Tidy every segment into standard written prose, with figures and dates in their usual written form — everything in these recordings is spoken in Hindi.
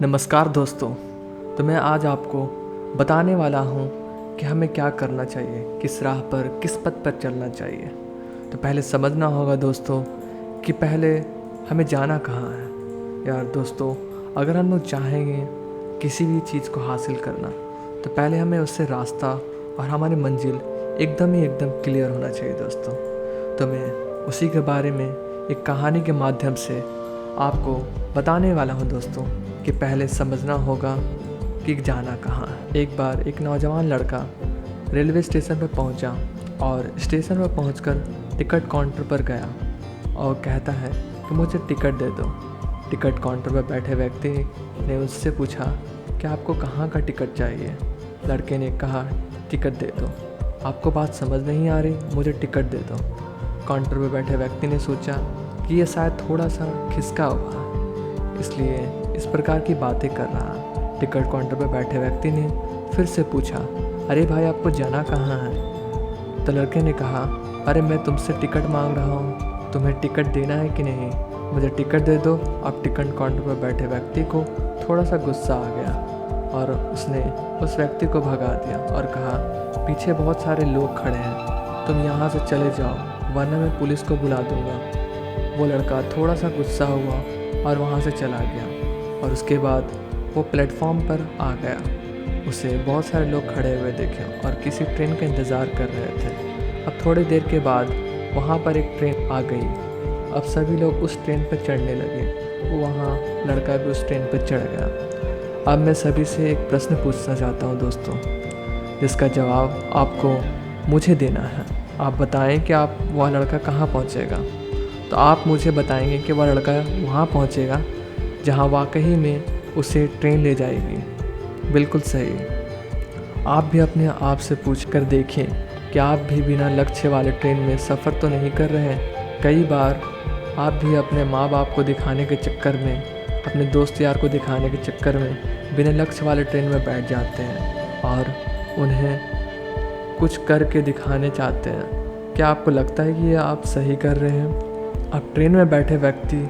नमस्कार दोस्तों। तो मैं आज आपको बताने वाला हूँ कि हमें क्या करना चाहिए, किस राह पर, किस पथ पर चलना चाहिए। तो पहले समझना होगा दोस्तों कि पहले हमें जाना कहाँ है। यार दोस्तों, अगर हम लोग चाहेंगे किसी भी चीज़ को हासिल करना तो पहले हमें उससे रास्ता और हमारी मंजिल एकदम क्लियर होना चाहिए दोस्तों। तो मैं उसी के बारे में एक कहानी के माध्यम से आपको बताने वाला हूँ दोस्तों कि पहले समझना होगा कि जाना कहाँ है। एक बार एक नौजवान लड़का रेलवे स्टेशन पर पहुँचा और स्टेशन पर पहुँचकर टिकट काउंटर पर गया और कहता है कि मुझे टिकट दे दो। टिकट काउंटर पर बैठे व्यक्ति ने उससे पूछा कि आपको कहाँ का टिकट चाहिए। लड़के ने कहा टिकट दे दो। आपको बात समझ नहीं आ रही, मुझे टिकट दे दो। काउंटर पर बैठे व्यक्ति ने सोचा कि ये शायद थोड़ा सा खिसका हुआ है, इसलिए इस प्रकार की बातें कर रहा है। टिकट काउंटर पर बैठे व्यक्ति ने फिर से पूछा, अरे भाई आपको जाना कहाँ है। तो लड़के ने कहा, अरे मैं तुमसे टिकट मांग रहा हूँ, तुम्हें टिकट देना है कि नहीं, मुझे टिकट दे दो। अब टिकट काउंटर पर बैठे व्यक्ति को थोड़ा सा गुस्सा आ गया और उसने उस व्यक्ति को भगा दिया और कहा, पीछे बहुत सारे लोग खड़े हैं, तुम यहाँ से चले जाओ वरना मैं पुलिस को बुला दूँगा। वो लड़का थोड़ा सा गुस्सा हुआ और वहाँ से चला गया और उसके बाद वो प्लेटफॉर्म पर आ गया। उसे बहुत सारे लोग खड़े हुए देखे और किसी ट्रेन का इंतज़ार कर रहे थे। अब थोड़ी देर के बाद वहाँ पर एक ट्रेन आ गई। अब सभी लोग उस ट्रेन पर चढ़ने लगे। वहाँ लड़का भी उस ट्रेन पर चढ़ गया। अब मैं सभी से एक प्रश्न पूछना चाहता हूँ दोस्तों, जिसका जवाब आपको मुझे देना है। आप बताएं कि आप वह लड़का कहाँ पहुँचेगा। तो आप मुझे बताएंगे कि वह लड़का वहाँ पहुँचेगा जहाँ वाकई में उसे ट्रेन ले जाएगी। बिल्कुल सही। आप भी अपने आप से पूछ कर देखें कि आप भी बिना लक्ष्य वाले ट्रेन में सफ़र तो नहीं कर रहे हैं। कई बार आप भी अपने माँ बाप को दिखाने के चक्कर में, अपने दोस्त यार को दिखाने के चक्कर में बिना लक्ष्य वाले ट्रेन में बैठ जाते हैं और उन्हें कुछ करके दिखाने चाहते हैं। क्या आपको लगता है कि ये आप सही कर रहे हैं? अब ट्रेन में बैठे व्यक्ति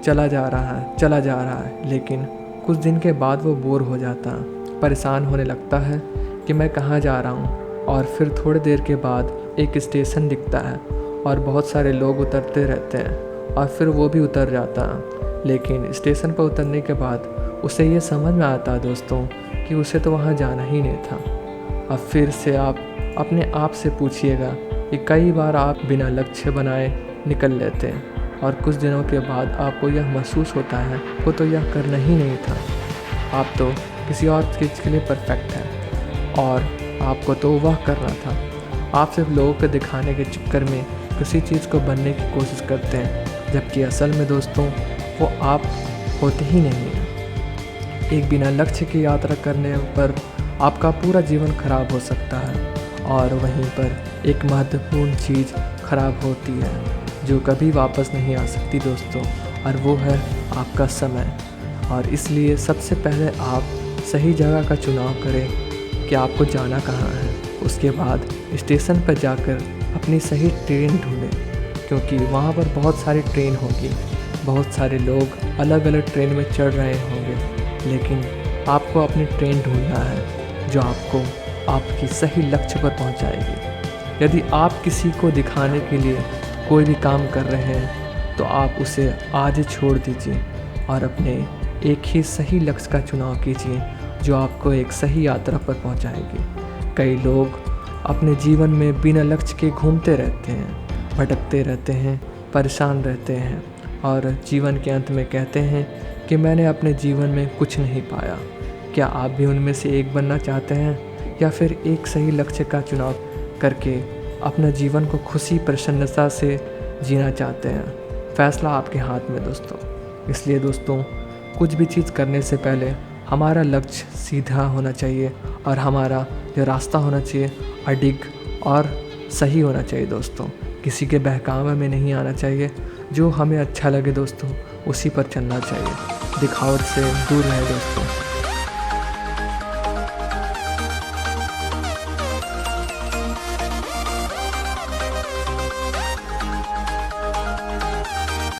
चला जा रहा है, लेकिन कुछ दिन के बाद वो बोर हो जाता है, परेशान होने लगता है कि मैं कहाँ जा रहा हूँ। और फिर थोड़ी देर के बाद एक स्टेशन दिखता है और बहुत सारे लोग उतरते रहते हैं और फिर वो भी उतर जाता है। लेकिन स्टेशन पर उतरने के बाद उसे ये समझ में आता है दोस्तों कि उसे तो वहाँ जाना ही नहीं था। अब फिर से आप अपने आप से पूछिएगा कि कई बार आप बिना लक्ष्य बनाए निकल लेते हैं और कुछ दिनों के बाद आपको यह महसूस होता है वो तो यह करना ही नहीं था, आप तो किसी और चीज़ के लिए परफेक्ट हैं और आपको तो वह करना था। आप सिर्फ लोगों को दिखाने के चक्कर में किसी चीज़ को बनने की कोशिश करते हैं, जबकि असल में दोस्तों वो आप होते ही नहीं हैं। एक बिना लक्ष्य की यात्रा करने पर आपका पूरा जीवन खराब हो सकता है और वहीं पर एक महत्वपूर्ण चीज़ खराब होती है जो कभी वापस नहीं आ सकती दोस्तों, और वो है आपका समय। और इसलिए सबसे पहले आप सही जगह का चुनाव करें कि आपको जाना कहाँ है। उसके बाद स्टेशन पर जाकर अपनी सही ट्रेन ढूंढें, क्योंकि वहाँ पर बहुत सारी ट्रेन होगी, बहुत सारे लोग अलग अलग ट्रेन में चढ़ रहे होंगे, लेकिन आपको अपनी ट्रेन ढूंढना है जो आपको आपकी सही लक्ष्य पर पहुँचाएगी। यदि आप किसी को दिखाने के लिए कोई भी काम कर रहे हैं तो आप उसे आज ही छोड़ दीजिए और अपने एक ही सही लक्ष्य का चुनाव कीजिए जो आपको एक सही यात्रा पर पहुंचाएगी। कई लोग अपने जीवन में बिना लक्ष्य के घूमते रहते हैं, भटकते रहते हैं, परेशान रहते हैं और जीवन के अंत में कहते हैं कि मैंने अपने जीवन में कुछ नहीं पाया। क्या आप भी उनमें से एक बनना चाहते हैं या फिर एक सही लक्ष्य का चुनाव करके अपना जीवन को खुशी प्रसन्नता से जीना चाहते हैं? फैसला आपके हाथ में दोस्तों। इसलिए दोस्तों, कुछ भी चीज़ करने से पहले हमारा लक्ष्य सीधा होना चाहिए और हमारा जो रास्ता होना चाहिए अडिग और सही होना चाहिए दोस्तों। किसी के बहकावे में नहीं आना चाहिए। जो हमें अच्छा लगे दोस्तों उसी पर चलना चाहिए। दिखावट से दूर रहें दोस्तों।